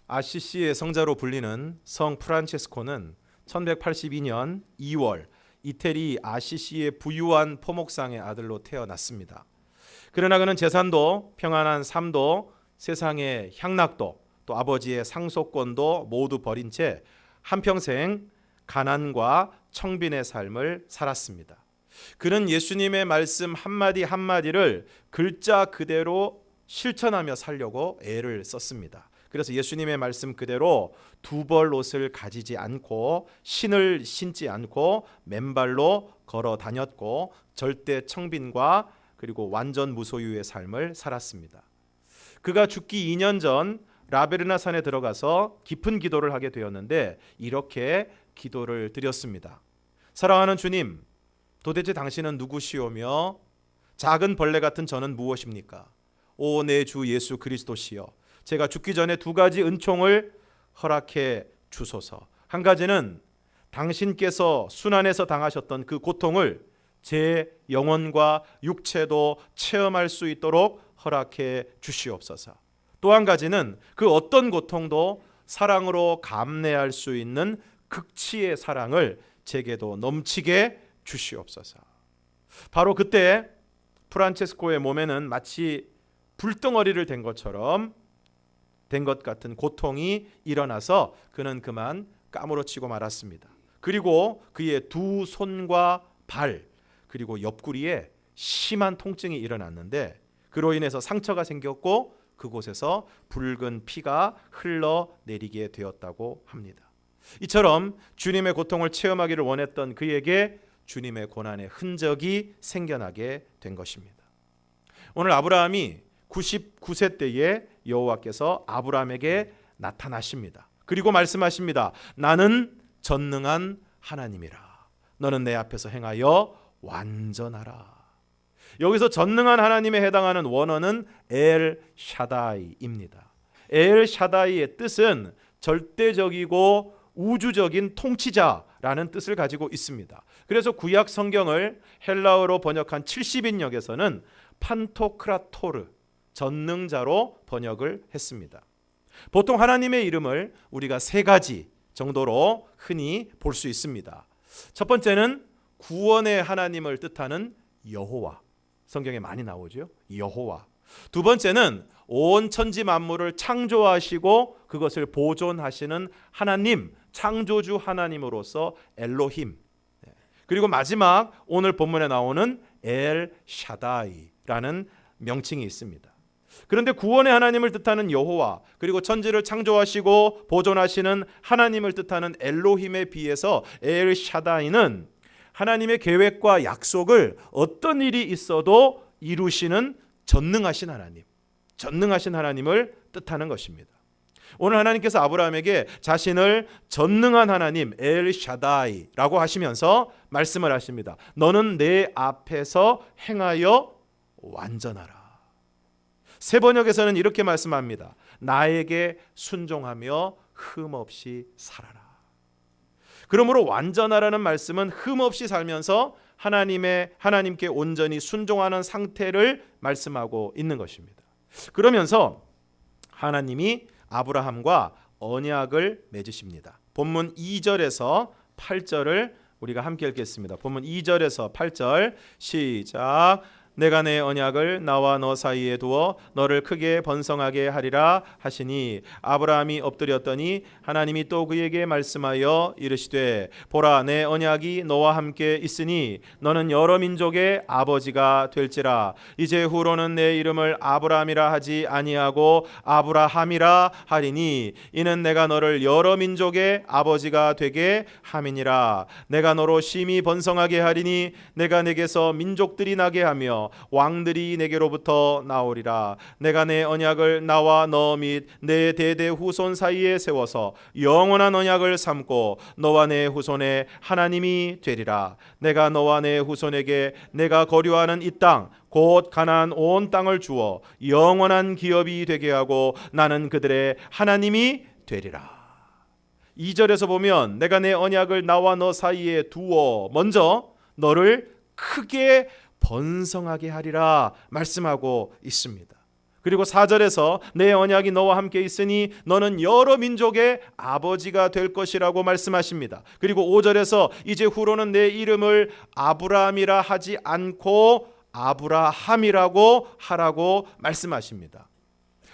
아시시의 성자로 불리는 성 프란체스코는 1182년 2월 이태리 아시시의 부유한 포목상의 아들로 태어났습니다. 그러나 그는 재산도 평안한 삶도 세상의 향락도 또 아버지의 상속권도 모두 버린 채 한평생 가난과 청빈의 삶을 살았습니다. 그는 예수님의 말씀 한마디 한마디를 글자 그대로 실천하며 살려고 애를 썼습니다. 그래서 예수님의 말씀 그대로 두 벌 옷을 가지지 않고 신을 신지 않고 맨발로 걸어 다녔고 절대 청빈과 그리고 완전 무소유의 삶을 살았습니다. 그가 죽기 2년 전 라베르나 산에 들어가서 깊은 기도를 하게 되었는데 이렇게 기도를 드렸습니다. 사랑하는 주님, 도대체 당신은 누구시오며 작은 벌레 같은 저는 무엇입니까? 오 내 주 예수 그리스도시여, 제가 죽기 전에 두 가지 은총을 허락해 주소서. 한 가지는 당신께서 순환에서 당하셨던 그 고통을 제 영혼과 육체도 체험할 수 있도록 허락해 주시옵소서. 또 한 가지는 그 어떤 고통도 사랑으로 감내할 수 있는 극치의 사랑을 제게도 넘치게 주시옵소서. 바로 그때 프란체스코의 몸에는 마치 불덩어리를 댄 것처럼 된 것 같은 고통이 일어나서 그는 그만 까무러치고 말았습니다. 그리고 그의 두 손과 발 그리고 옆구리에 심한 통증이 일어났는데 그로 인해서 상처가 생겼고 그곳에서 붉은 피가 흘러내리게 되었다고 합니다. 이처럼 주님의 고통을 체험하기를 원했던 그에게 주님의 고난의 흔적이 생겨나게 된 것입니다. 오늘 아브라함이 99세 때에 여호와께서 아브라함에게 나타나십니다. 그리고 말씀하십니다. 나는 전능한 하나님이라. 너는 내 앞에서 행하여 완전하라. 여기서 전능한 하나님에 해당하는 원어는 엘 샤다이입니다. 엘 샤다이의 뜻은 절대적이고 우주적인 통치자라는 뜻을 가지고 있습니다. 그래서 구약 성경을 헬라어로 번역한 70인역에서는 판토크라토르, 전능자로 번역을 했습니다. 보통 하나님의 이름을 우리가 세 가지 정도로 흔히 볼 수 있습니다. 첫 번째는 구원의 하나님을 뜻하는 여호와, 성경에 많이 나오죠. 여호와. 두 번째는 온 천지 만물을 창조하시고 그것을 보존하시는 하나님, 창조주 하나님으로서 엘로힘. 그리고 마지막 오늘 본문에 나오는 엘 샤다이라는 명칭이 있습니다. 그런데 구원의 하나님을 뜻하는 여호와 그리고 천지를 창조하시고 보존하시는 하나님을 뜻하는 엘로힘에 비해서 엘 샤다이는 하나님의 계획과 약속을 어떤 일이 있어도 이루시는 전능하신 하나님, 전능하신 하나님을 뜻하는 것입니다. 오늘 하나님께서 아브라함에게 자신을 전능한 하나님 엘 샤다이라고 하시면서 말씀을 하십니다. 너는 내 앞에서 행하여 완전하라. 새 번역에서는 이렇게 말씀합니다. 나에게 순종하며 흠없이 살아라. 그러므로 완전하라는 말씀은 흠없이 살면서 하나님께 온전히 순종하는 상태를 말씀하고 있는 것입니다. 그러면서 하나님이 아브라함과 언약을 맺으십니다. 본문 2절에서 8절을 우리가 함께 읽겠습니다. 본문 2절에서 8절 시작. 내가 내 언약을 나와 너 사이에 두어 너를 크게 번성하게 하리라 하시니 아브라함이 엎드렸더니 하나님이 또 그에게 말씀하여 이르시되 보라 내 언약이 너와 함께 있으니 너는 여러 민족의 아버지가 될지라. 이제 후로는 내 이름을 아브라함이라 하지 아니하고 아브라함이라 하리니 이는 내가 너를 여러 민족의 아버지가 되게 함이니라. 내가 너로 심히 번성하게 하리니 내가 내게서 민족들이 나게 하며 왕들이 내게로부터 나오리라. 내가 내 언약을 나와 너 및 내 대대 후손 사이에 세워서 영원한 언약을 삼고 너와 내 후손의 하나님이 되리라. 내가 너와 내 후손에게 내가 거류하는 이 땅 곧 가나안 온 땅을 주어 영원한 기업이 되게 하고 나는 그들의 하나님이 되리라. 2절에서 보면 내가 내 언약을 나와 너 사이에 두어 먼저 너를 크게 번성하게 하리라 말씀하고 있습니다. 그리고 4절에서 내 언약이 너와 함께 있으니 너는 여러 민족의 아버지가 될 것이라고 말씀하십니다. 그리고 5절에서 이제 후로는 내 이름을 아브라함이라 하지 않고 아브라함이라고 하라고 말씀하십니다.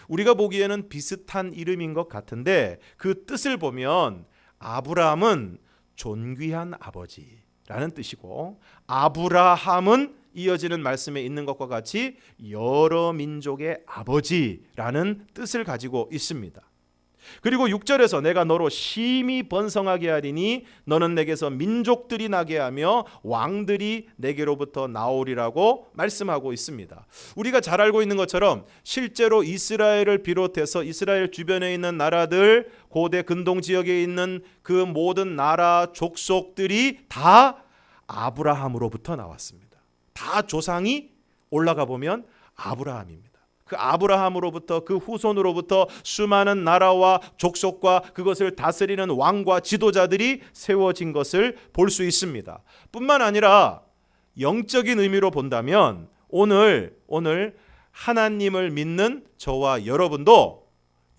우리가 보기에는 비슷한 이름인 것 같은데 그 뜻을 보면 아브라함은 존귀한 아버지라는 뜻이고 아브라함은 이어지는 말씀에 있는 것과 같이 여러 민족의 아버지라는 뜻을 가지고 있습니다. 그리고 6절에서 내가 너로 심히 번성하게 하리니 너는 내게서 민족들이 나게 하며 왕들이 내게로부터 나오리라고 말씀하고 있습니다. 우리가 잘 알고 있는 것처럼 실제로 이스라엘을 비롯해서 이스라엘 주변에 있는 나라들, 고대 근동 지역에 있는 그 모든 나라 족속들이 다 아브라함으로부터 나왔습니다. 다 조상이 올라가 보면 아브라함입니다. 그 아브라함으로부터 그 후손으로부터 수많은 나라와 족속과 그것을 다스리는 왕과 지도자들이 세워진 것을 볼 수 있습니다. 뿐만 아니라 영적인 의미로 본다면 오늘 하나님을 믿는 저와 여러분도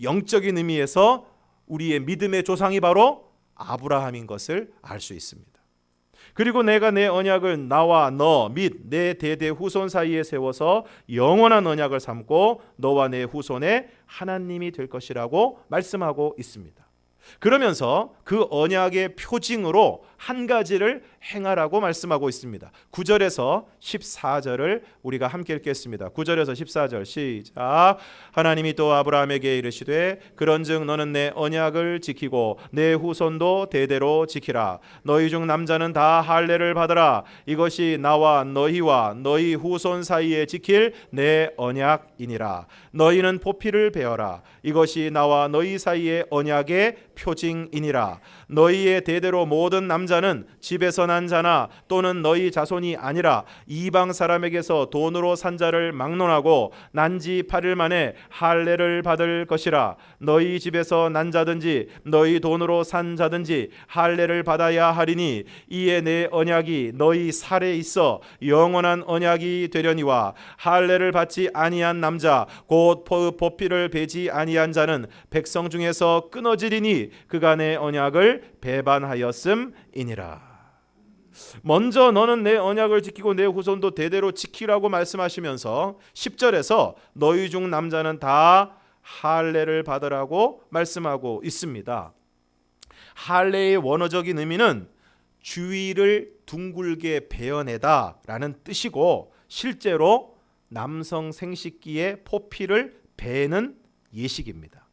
영적인 의미에서 우리의 믿음의 조상이 바로 아브라함인 것을 알 수 있습니다. 그리고 내가 내 언약을 나와 너 및 내 대대 후손 사이에 세워서 영원한 언약을 삼고 너와 내 후손의 하나님이 될 것이라고 말씀하고 있습니다. 그러면서 그 언약의 표징으로 한 가지를 행하라고 말씀하고 있습니다. 9절에서 14절을 우리가 함께 읽겠습니다. 9절에서 14절 시작. 하나님이 또 아브라함에게 이르시되 그런즉 너는 내 언약을 지키고 내 후손도 대대로 지키라. 너희 중 남자는 다 할례를 받으라. 이것이 나와 너희와 너희 후손 사이에 지킬 내 언약이니라. 너희는 포피를 베어라. 이것이 나와 너희 사이의 언약의 표징이니라. 너희의 대대로 모든 남자는 집에서 난 자나 또는 너희 자손이 아니라 이방 사람에게서 돈으로 산 자를 막론하고 난지 8일 만에 할례를 받을 것이라. 너희 집에서 난 자든지 너희 돈으로 산 자든지 할례를 받아야 하리니 이에 내 언약이 너희 살에 있어 영원한 언약이 되려니와 할례를 받지 아니한 남자 곧 포피를 베지 아니한 자는 백성 중에서 끊어지리니 그가 내 언약을 배반하였음이니라. 먼저 너는 내 언약을 지키고 내 후손도 대대로 지키라고 말씀하시면서 10절에서 너희 중 남자는 다 할례를 받으라고 말씀하고 있습니다. 할례의 원어적인 의미는 주위를 둥글게 베어내다라는 뜻이고 실제로 남성 생식기의 포피를 베는 예식입니다.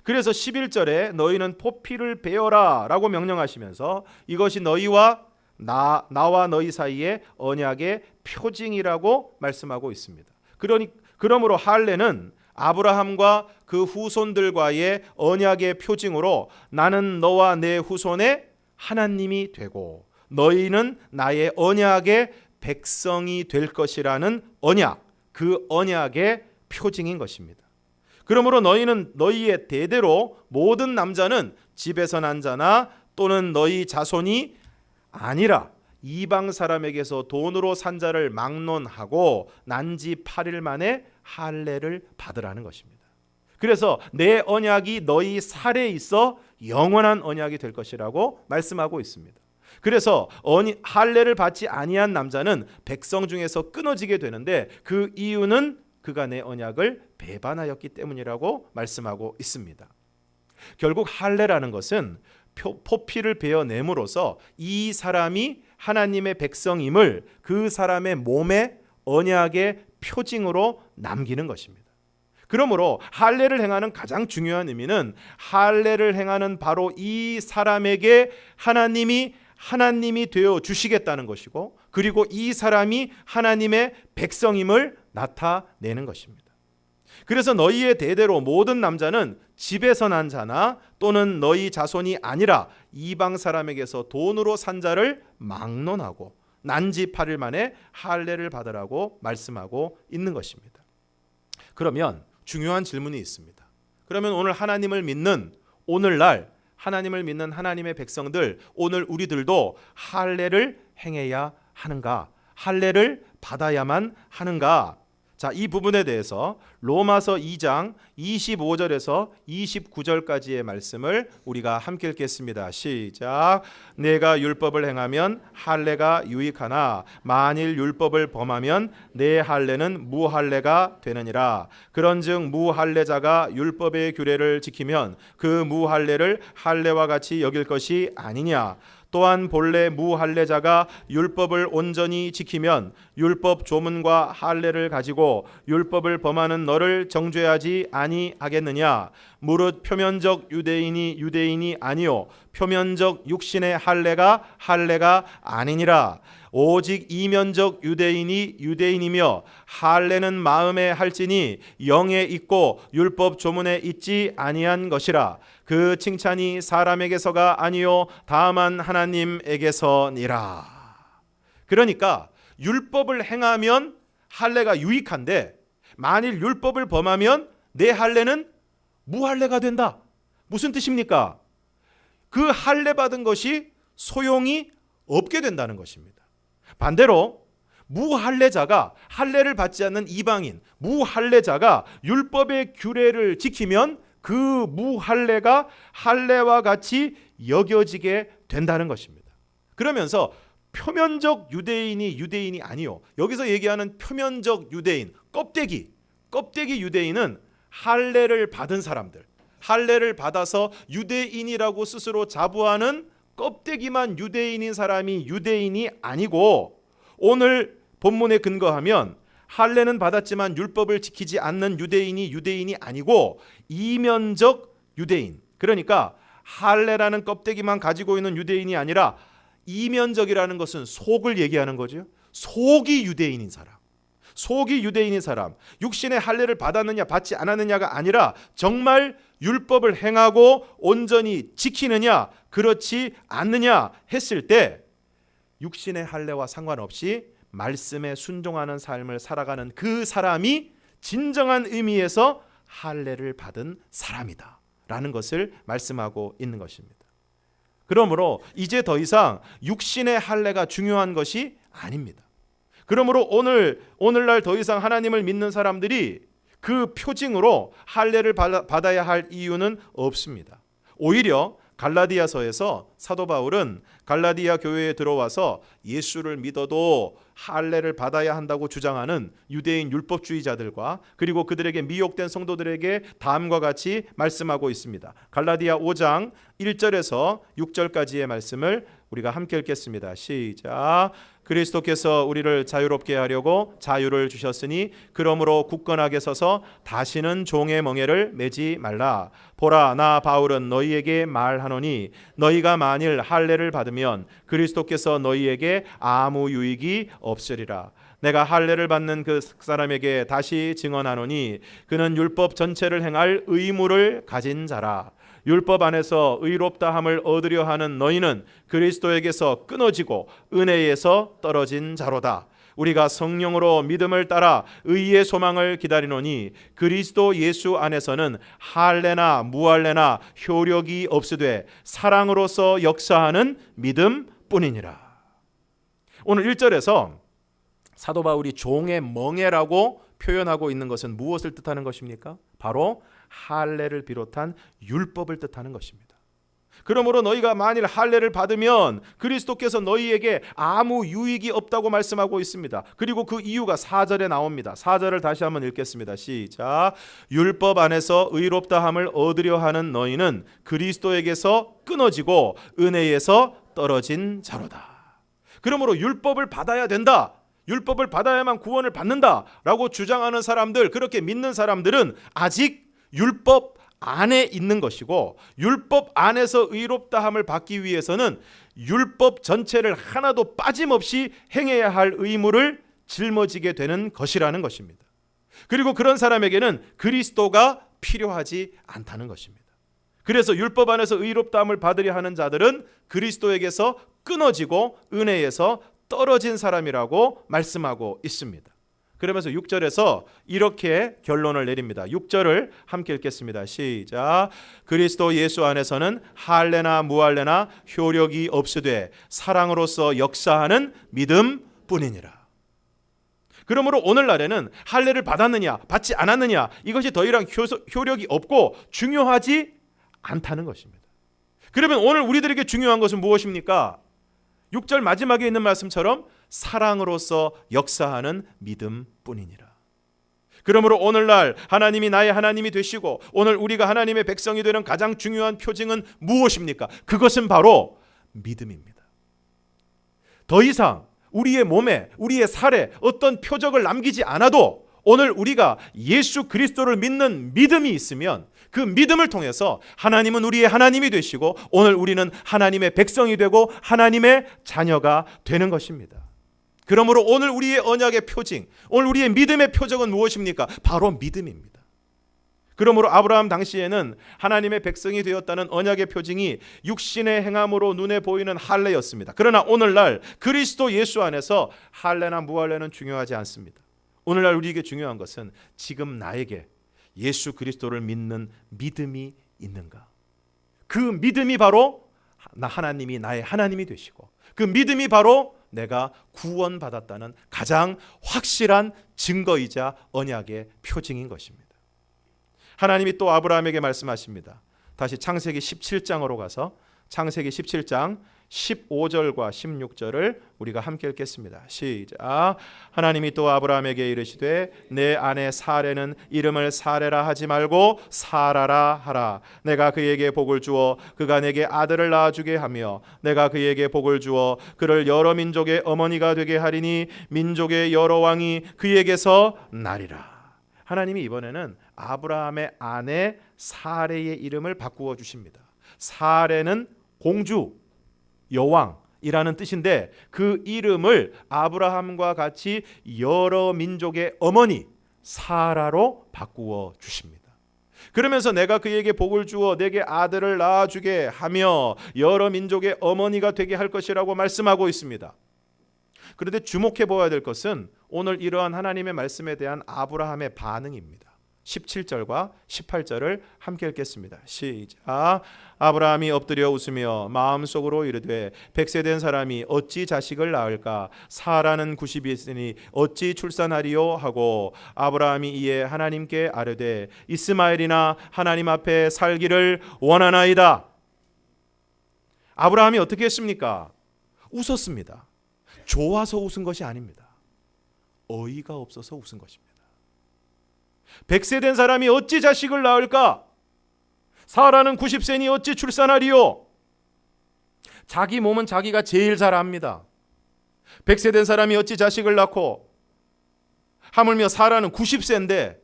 그래서 11절에 너희는 포피를 베어라 라고 명령하시면서 이것이 너희와 나와 너희 사이의 언약의 표징이라고 말씀하고 있습니다. 그러므로 할례는 아브라함과 그 후손들과의 언약의 표징으로 나는 너와 내 후손의 하나님이 되고 너희는 나의 언약의 백성이 될 것이라는 언약, 그 언약의 표징인 것입니다. 그러므로 너희는 너희의 대대로 모든 남자는 집에서 난 자나 또는 너희 자손이 아니라 이방 사람에게서 돈으로 산 자를 막론하고 난지 8일 만에 할례를 받으라는 것입니다. 그래서 내 언약이 너희 살에 있어 영원한 언약이 될 것이라고 말씀하고 있습니다. 그래서 할례를 받지 아니한 남자는 백성 중에서 끊어지게 되는데 그 이유는 그가 내 언약을 배반하였기 때문이라고 말씀하고 있습니다. 결국 할례라는 것은 포피를 베어냄으로써 이 사람이 하나님의 백성임을 그 사람의 몸에 언약의 표징으로 남기는 것입니다. 그러므로 할례를 행하는 가장 중요한 의미는 할례를 행하는 바로 이 사람에게 하나님이 되어 주시겠다는 것이고 그리고 이 사람이 하나님의 백성임을 나타내는 것입니다. 그래서 너희의 대대로 모든 남자는 집에서 난 자나 또는 너희 자손이 아니라 이방 사람에게서 돈으로 산 자를 막론하고 난지 8일 만에 할례를 받으라고 말씀하고 있는 것입니다. 그러면 중요한 질문이 있습니다. 그러면 오늘 하나님을 믿는 오늘날 하나님을 믿는 하나님의 백성들 오늘 우리들도 할례를 행해야 하는가? 할례를 받아야만 하는가? 자, 이 부분에 대해서 로마서 2장 25절에서 29절까지의 말씀을 우리가 함께 읽겠습니다. 시작. 내가 율법을 행하면 할례가 유익하나 만일 율법을 범하면 내 할례는 무할례가 되느니라. 그런즉 무할례자가 율법의 규례를 지키면 그 무할례를 할례와 같이 여길 것이 아니냐. 또한 본래 무할례자가 율법을 온전히 지키면 율법 조문과 할례를 가지고 율법을 범하는 너를 정죄하지 아니하겠느냐. 무릇 표면적 유대인이 유대인이 아니요 표면적 육신의 할례가 할례가 아니니라. 오직 이면적 유대인이 유대인이며 할례는 마음에 할지니 영에 있고 율법 조문에 있지 아니한 것이라. 그 칭찬이 사람에게서가 아니요 다만 하나님에게서니라. 그러니까 율법을 행하면 할례가 유익한데 만일 율법을 범하면 내 할례는 무할례가 된다. 무슨 뜻입니까? 그 할례 받은 것이 소용이 없게 된다는 것입니다. 반대로 무할례자가, 할례를 받지 않는 이방인 무할례자가 율법의 규례를 지키면 그 무할례가 할례와 같이 여겨지게 된다는 것입니다. 그러면서 표면적 유대인이 유대인이 아니요, 여기서 얘기하는 표면적 유대인, 껍데기 유대인은 할례를 받은 사람들, 할례를 받아서 유대인이라고 스스로 자부하는 껍데기만 유대인인 사람이 유대인이 아니고, 오늘 본문에 근거하면 할례는 받았지만 율법을 지키지 않는 유대인이 유대인이 아니고 이면적 유대인, 그러니까 할례라는 껍데기만 가지고 있는 유대인이 아니라 이면적이라는 것은 속을 얘기하는 거죠. 속이 유대인인 사람, 속이 유대인인 사람, 육신의 할례를 받았느냐 받지 않았느냐가 아니라 정말 율법을 행하고 온전히 지키느냐 그렇지 않느냐 했을 때 육신의 할례와 상관없이 말씀에 순종하는 삶을 살아가는 그 사람이 진정한 의미에서 할례를 받은 사람이다 라는 것을 말씀하고 있는 것입니다. 그러므로 이제 더 이상 육신의 할례가 중요한 것이 아닙니다. 그러므로 오늘날 더 이상 하나님을 믿는 사람들이 그 표징으로 할례를 받아야 할 이유는 없습니다. 오히려 갈라디아서에서 사도 바울은 갈라디아 교회에 들어와서 예수를 믿어도 할례를 받아야 한다고 주장하는 유대인 율법주의자들과 그리고 그들에게 미혹된 성도들에게 다음과 같이 말씀하고 있습니다. 갈라디아 5장 1절에서 6절까지의 말씀을 우리가 함께 읽겠습니다. 시작. 그리스도께서 우리를 자유롭게 하려고 자유를 주셨으니 그러므로 굳건하게 서서 다시는 종의 멍에를 매지 말라. 보라, 나 바울은 너희에게 말하노니 너희가 만일 할례를 받으면 그리스도께서 너희에게 아무 유익이 없으리라. 내가 할례를 받는 그 사람에게 다시 증언하노니 그는 율법 전체를 행할 의무를 가진 자라. 율법 안에서 의롭다함을 얻으려 하는 너희는 그리스도에게서 끊어지고 은혜에서 떨어진 자로다. 우리가 성령으로 믿음을 따라 의의 소망을 기다리노니 그리스도 예수 안에서는 할례나 무할례나 효력이 없으되 사랑으로서 역사하는 믿음뿐이니라. 오늘 1절에서 사도 바울이 종의 멍에라고 표현하고 있는 것은 무엇을 뜻하는 것입니까? 바로 할례를 비롯한 율법을 뜻하는 것입니다. 그러므로 너희가 만일 할례를 받으면 그리스도께서 너희에게 아무 유익이 없다고 말씀하고 있습니다. 그리고 그 이유가 4절에 나옵니다. 4절을 다시 한번 읽겠습니다. 시작. 율법 안에서 의롭다함을 얻으려 하는 너희는 그리스도에게서 끊어지고 은혜에서 떨어진 자로다. 그러므로 율법을 받아야 된다, 율법을 받아야만 구원을 받는다라고 주장하는 사람들, 그렇게 믿는 사람들은 아직 율법 안에 있는 것이고, 율법 안에서 의롭다함을 받기 위해서는 율법 전체를 하나도 빠짐없이 행해야 할 의무를 짊어지게 되는 것이라는 것입니다. 그리고 그런 사람에게는 그리스도가 필요하지 않다는 것입니다. 그래서 율법 안에서 의롭다함을 받으려 하는 자들은 그리스도에게서 끊어지고 은혜에서 떨어진 사람이라고 말씀하고 있습니다. 그러면서 6절에서 이렇게 결론을 내립니다. 6절을 함께 읽겠습니다. 시작. 그리스도 예수 안에서는 할례나 무할례나 효력이 없으되 사랑으로서 역사하는 믿음뿐이니라. 그러므로 오늘날에는 할례를 받았느냐 받지 않았느냐 이것이 더 이상 효력이 없고 중요하지 않다는 것입니다. 그러면 오늘 우리들에게 중요한 것은 무엇입니까? 6절 마지막에 있는 말씀처럼 사랑으로서 역사하는 믿음뿐이니라. 그러므로 오늘날 하나님이 나의 하나님이 되시고 오늘 우리가 하나님의 백성이 되는 가장 중요한 표징은 무엇입니까? 그것은 바로 믿음입니다. 더 이상 우리의 몸에 우리의 살에 어떤 표적을 남기지 않아도 오늘 우리가 예수 그리스도를 믿는 믿음이 있으면 그 믿음을 통해서 하나님은 우리의 하나님이 되시고 오늘 우리는 하나님의 백성이 되고 하나님의 자녀가 되는 것입니다. 그러므로 오늘 우리의 언약의 표징, 오늘 우리의 믿음의 표적은 무엇입니까? 바로 믿음입니다. 그러므로 아브라함 당시에는 하나님의 백성이 되었다는 언약의 표징이 육신의 행함으로 눈에 보이는 할례였습니다. 그러나 오늘날 그리스도 예수 안에서 할례나 무할례는 중요하지 않습니다. 오늘날 우리에게 중요한 것은 지금 나에게 예수 그리스도를 믿는 믿음이 있는가? 그 믿음이 바로 하나님이 나의 하나님이 되시고 그 믿음이 바로 내가 구원받았다는 가장 확실한 증거이자 언약의 표징인 것입니다. 하나님이 또 아브라함에게 말씀하십니다. 다시 창세기 17장으로 가서 창세기 17장 15절과 16절을 우리가 함께 읽겠습니다. 시작. 하나님이 또 아브라함에게 이르시되 내 아내 사레는 이름을 사레라 하지 말고 사라라 하라. 내가 그에게 복을 주어 그가 내게 아들을 낳아주게 하며 내가 그에게 복을 주어 그를 여러 민족의 어머니가 되게 하리니 민족의 여러 왕이 그에게서 나리라. 하나님이 이번에는 아브라함의 아내 사레의 이름을 바꾸어 주십니다. 사레는 공주, 여왕이라는 뜻인데 그 이름을 아브라함과 같이 여러 민족의 어머니 사라로 바꾸어 주십니다. 그러면서 내가 그에게 복을 주어 내게 아들을 낳아주게 하며 여러 민족의 어머니가 되게 할 것이라고 말씀하고 있습니다. 그런데 주목해 보아야 될 것은 오늘 이러한 하나님의 말씀에 대한 아브라함의 반응입니다. 17절과 18절을 함께 읽겠습니다. 시작. 아브라함이 엎드려 웃으며 마음속으로 이르되 100세 된 사람이 어찌 자식을 낳을까? 사라는 90이 있으니 어찌 출산하리요? 하고 아브라함이 이에 하나님께 아뢰되 이스마엘이나 하나님 앞에 살기를 원하나이다. 아브라함이 어떻게 했습니까? 웃었습니다. 좋아서 웃은 것이 아닙니다. 어이가 없어서 웃은 것입니다. 100세 된 사람이 어찌 자식을 낳을까? 사라는 90세니 어찌 출산하리요? 자기 몸은 자기가 제일 잘 압니다. 100세 된 사람이 어찌 자식을 낳고 하물며 사라는 90세인데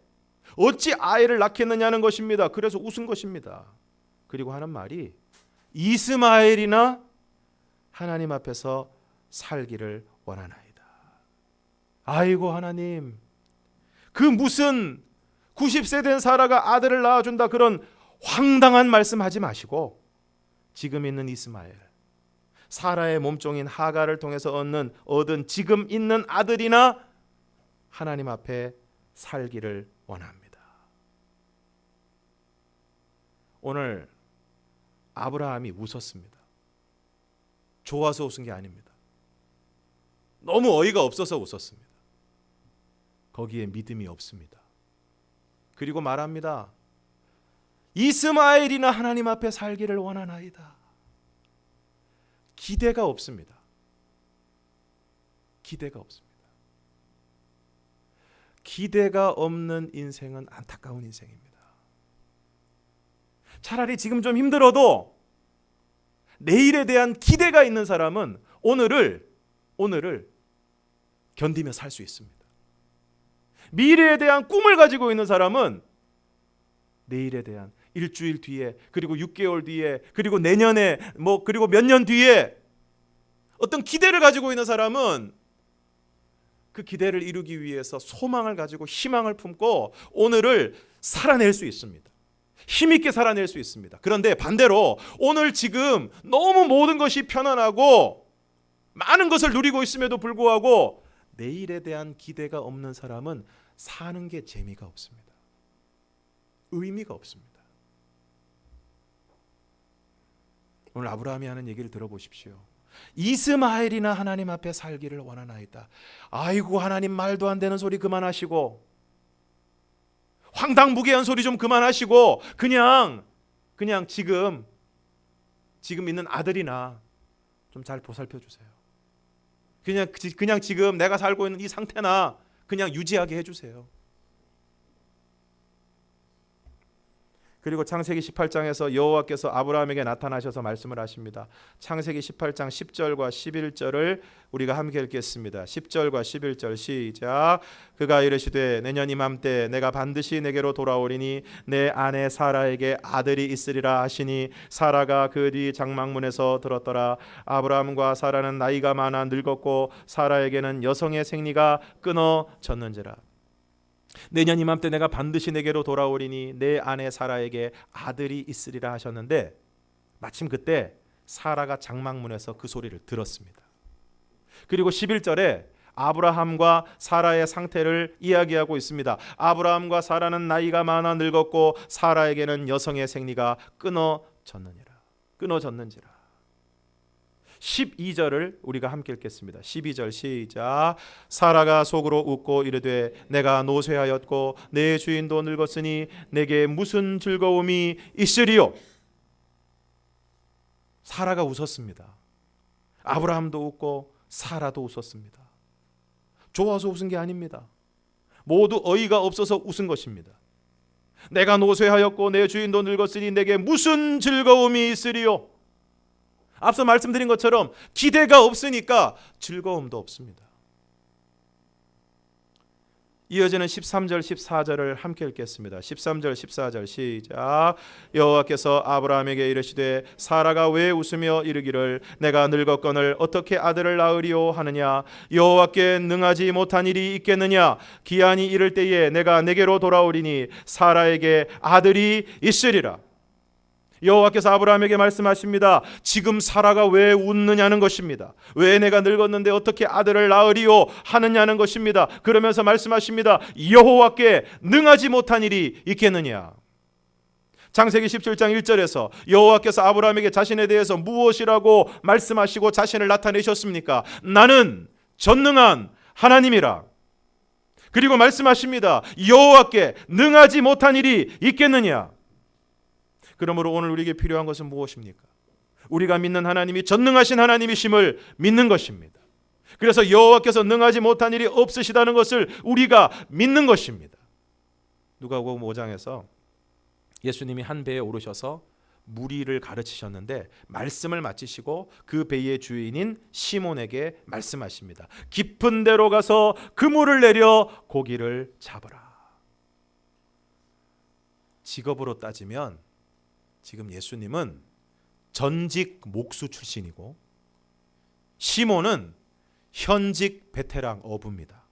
어찌 아이를 낳겠느냐는 것입니다. 그래서 웃은 것입니다. 그리고 하는 말이 이스마엘이나 하나님 앞에서 살기를 원하나이다. 아이고 하나님, 그 무슨 90세 된 사라가 아들을 낳아준다 그런 황당한 말씀하지 마시고 지금 있는 이스마엘, 사라의 몸종인 하갈을 통해서 얻은 지금 있는 아들이나 하나님 앞에 살기를 원합니다. 오늘 아브라함이 웃었습니다. 좋아서 웃은 게 아닙니다. 너무 어이가 없어서 웃었습니다. 거기에 믿음이 없습니다. 그리고 말합니다. 이스마엘이나 하나님 앞에 살기를 원하나이다. 기대가 없습니다. 기대가 없습니다. 기대가 없는 인생은 안타까운 인생입니다. 차라리 지금 좀 힘들어도 내일에 대한 기대가 있는 사람은 오늘을 견디며 살 수 있습니다. 미래에 대한 꿈을 가지고 있는 사람은 내일에 대한 일주일 뒤에 그리고 6개월 뒤에 그리고 내년에 그리고 몇 년 뒤에 어떤 기대를 가지고 있는 사람은 그 기대를 이루기 위해서 소망을 가지고 희망을 품고 오늘을 살아낼 수 있습니다. 힘있게 살아낼 수 있습니다. 그런데 반대로 오늘 지금 너무 모든 것이 편안하고 많은 것을 누리고 있음에도 불구하고 내일에 대한 기대가 없는 사람은 사는 게 재미가 없습니다. 의미가 없습니다. 오늘 아브라함이 하는 얘기를 들어보십시오. 이스마엘이나 하나님 앞에 살기를 원하나이다. 아이고 하나님, 말도 안 되는 소리 그만하시고 황당무계한 소리 좀 그만하시고 그냥 지금 있는 아들이나 좀 잘 보살펴 주세요. 그냥 지금 내가 살고 있는 이 상태나 그냥 유지하게 해주세요. 그리고 창세기 18장에서 여호와께서 아브라함에게 나타나셔서 말씀을 하십니다. 창세기 18장 10절과 11절을 우리가 함께 읽겠습니다. 10절과 11절 시작. 그가 이르시되 내년 이맘때 내가 반드시 내게로 돌아오리니 내 아내 사라에게 아들이 있으리라 하시니 사라가 그 뒤 장막문에서 들었더라. 아브라함과 사라는 나이가 많아 늙었고 사라에게는 여성의 생리가 끊어졌는지라. 내년 이맘때 내가 반드시 내게로 돌아오리니 내 아내 사라에게 아들이 있으리라 하셨는데 마침 그때 사라가 장막문에서 그 소리를 들었습니다. 그리고 11절에 아브라함과 사라의 상태를 이야기하고 있습니다. 아브라함과 사라는 나이가 많아 늙었고 사라에게는 여성의 생리가 끊어졌는지라. 12절을 우리가 함께 읽겠습니다. 12절 시작. 사라가 속으로 웃고 이르되 내가 노쇠하였고 내 주인도 늙었으니 내게 무슨 즐거움이 있으리요. 사라가 웃었습니다. 아브라함도 웃고 사라도 웃었습니다. 좋아서 웃은 게 아닙니다. 모두 어이가 없어서 웃은 것입니다. 내가 노쇠하였고 내 주인도 늙었으니 내게 무슨 즐거움이 있으리요. 앞서 말씀드린 것처럼 기대가 없으니까 즐거움도 없습니다. 이어지는 13절 14절을 함께 읽겠습니다. 13절 14절 시작. 여호와께서 아브라함에게 이르시되 사라가 왜 웃으며 이르기를 내가 늙었거늘 어떻게 아들을 낳으리오 하느냐. 여호와께 능하지 못한 일이 있겠느냐. 기한이 이를 때에 내가 내게로 돌아오리니 사라에게 아들이 있으리라. 여호와께서 아브라함에게 말씀하십니다. 지금 사라가 왜 웃느냐는 것입니다. 왜 내가 늙었는데 어떻게 아들을 낳으리오 하느냐는 것입니다. 그러면서 말씀하십니다. 여호와께 능하지 못한 일이 있겠느냐. 창세기 17장 1절에서 여호와께서 아브라함에게 자신에 대해서 무엇이라고 말씀하시고 자신을 나타내셨습니까? 나는 전능한 하나님이라. 그리고 말씀하십니다. 여호와께 능하지 못한 일이 있겠느냐. 그러므로 오늘 우리에게 필요한 것은 무엇입니까? 우리가 믿는 하나님이 전능하신 하나님이심을 믿는 것입니다. 그래서 여호와께서 능하지 못한 일이 없으시다는 것을 우리가 믿는 것입니다. 누가복음 5장에서 예수님이 한 배에 오르셔서 무리를 가르치셨는데 말씀을 마치시고 그 배의 주인인 시몬에게 말씀하십니다. 깊은 데로 가서 그물을 내려 고기를 잡으라. 직업으로 따지면 지금 예수님은 전직 목수 출신이고 시몬은 현직 베테랑 어부입니다.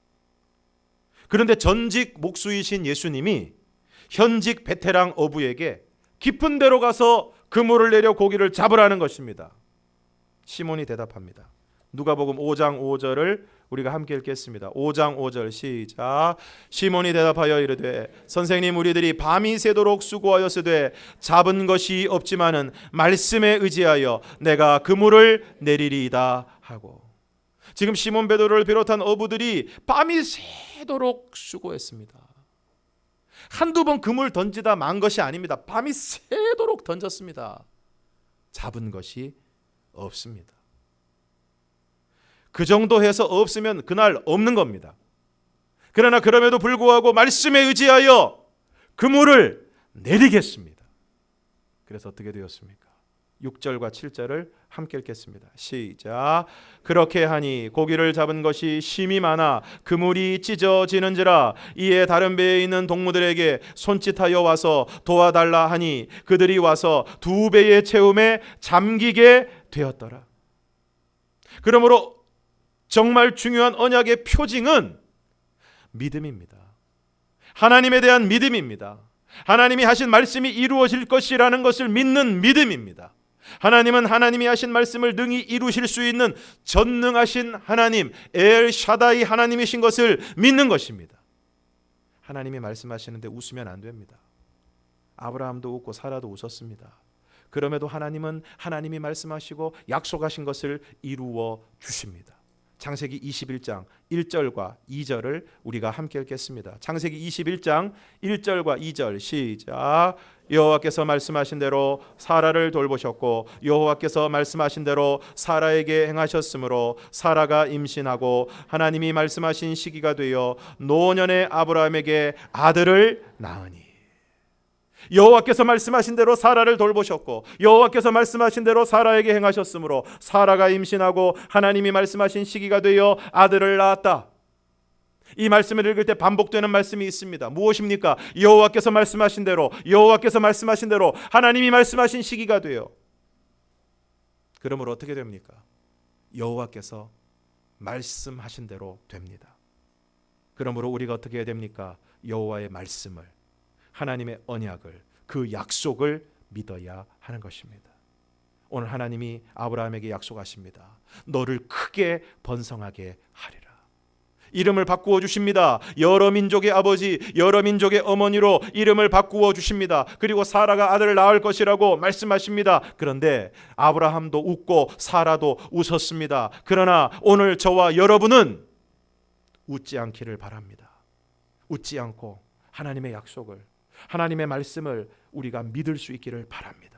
그런데 전직 목수이신 예수님이 현직 베테랑 어부에게 깊은 데로 가서 그물을 내려 고기를 잡으라는 것입니다. 시몬이 대답합니다. 누가복음 5장 5절을 우리가 함께 읽겠습니다. 5장 5절 시작. 시몬이 대답하여 이르되 선생님, 우리들이 밤이 새도록 수고하였으되 잡은 것이 없지만은 말씀에 의지하여 내가 그물을 내리리이다 하고. 지금 시몬 베드로를 비롯한 어부들이 밤이 새도록 수고했습니다. 한두 번 그물 던지다 만 것이 아닙니다. 밤이 새도록 던졌습니다. 잡은 것이 없습니다. 그 정도 해서 없으면 그날 없는 겁니다. 그러나 그럼에도 불구하고 말씀에 의지하여 그물을 내리겠습니다. 그래서 어떻게 되었습니까? 6절과 7절을 함께 읽겠습니다. 시작. 그렇게 하니 고기를 잡은 것이 심이 많아 그물이 찢어지는지라. 이에 다른 배에 있는 동무들에게 손짓하여 와서 도와달라 하니 그들이 와서 두 배의 채움에 잠기게 되었더라. 그러므로 정말 중요한 언약의 표징은 믿음입니다. 하나님에 대한 믿음입니다. 하나님이 하신 말씀이 이루어질 것이라는 것을 믿는 믿음입니다. 하나님은 하나님이 하신 말씀을 능히 이루실 수 있는 전능하신 하나님, 엘 샤다이 하나님이신 것을 믿는 것입니다. 하나님이 말씀하시는데 웃으면 안 됩니다. 아브라함도 웃고 사라도 웃었습니다. 그럼에도 하나님은 하나님이 말씀하시고 약속하신 것을 이루어 주십니다. 창세기 21장 1절과 2절을 우리가 함께 읽겠습니다. 창세기 21장 1절과 2절 시작. 여호와께서 말씀하신 대로 사라를 돌보셨고 여호와께서 말씀하신 대로 사라에게 행하셨으므로 사라가 임신하고 하나님이 말씀하신 시기가 되어 노년의 아브라함에게 아들을 낳으니. 여호와께서 말씀하신 대로 사라를 돌보셨고 여호와께서 말씀하신 대로 사라에게 행하셨으므로 사라가 임신하고 하나님이 말씀하신 시기가 되어 아들을 낳았다. 이 말씀을 읽을 때 반복되는 말씀이 있습니다. 무엇입니까? 여호와께서 말씀하신 대로, 여호와께서 말씀하신 대로, 하나님이 말씀하신 시기가 되어. 그러므로 어떻게 됩니까? 여호와께서 말씀하신 대로 됩니다. 그러므로 우리가 어떻게 해야 됩니까? 여호와의 말씀을, 하나님의 언약을, 그 약속을 믿어야 하는 것입니다. 오늘 하나님이 아브라함에게 약속하십니다. 너를 크게 번성하게 하리라. 이름을 바꾸어 주십니다. 여러 민족의 아버지, 여러 민족의 어머니로 이름을 바꾸어 주십니다. 그리고 사라가 아들을 낳을 것이라고 말씀하십니다. 그런데 아브라함도 웃고 사라도 웃었습니다. 그러나 오늘 저와 여러분은 웃지 않기를 바랍니다. 웃지 않고 하나님의 약속을, 하나님의 말씀을 우리가 믿을 수 있기를 바랍니다.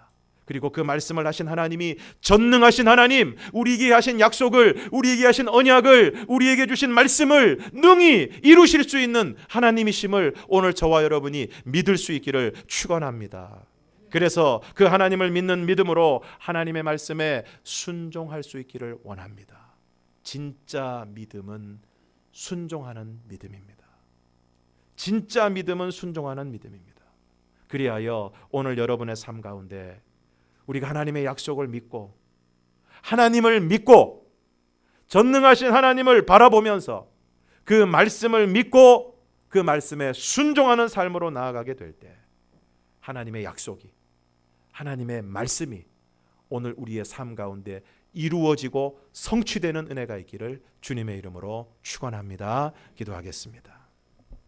그리고 그 말씀을 하신 하나님이 전능하신 하나님, 우리에게 하신 약속을, 우리에게 하신 언약을, 우리에게 주신 말씀을 능히 이루실 수 있는 하나님이심을 오늘 저와 여러분이 믿을 수 있기를 축원합니다. 그래서 그 하나님을 믿는 믿음으로 하나님의 말씀에 순종할 수 있기를 원합니다. 진짜 믿음은 순종하는 믿음입니다. 진짜 믿음은 순종하는 믿음입니다. 그리하여 오늘 여러분의 삶 가운데 우리가 하나님의 약속을 믿고, 하나님을 믿고, 전능하신 하나님을 바라보면서 그 말씀을 믿고 그 말씀에 순종하는 삶으로 나아가게 될 때 하나님의 약속이, 하나님의 말씀이 오늘 우리의 삶 가운데 이루어지고 성취되는 은혜가 있기를 주님의 이름으로 축원합니다. 기도하겠습니다.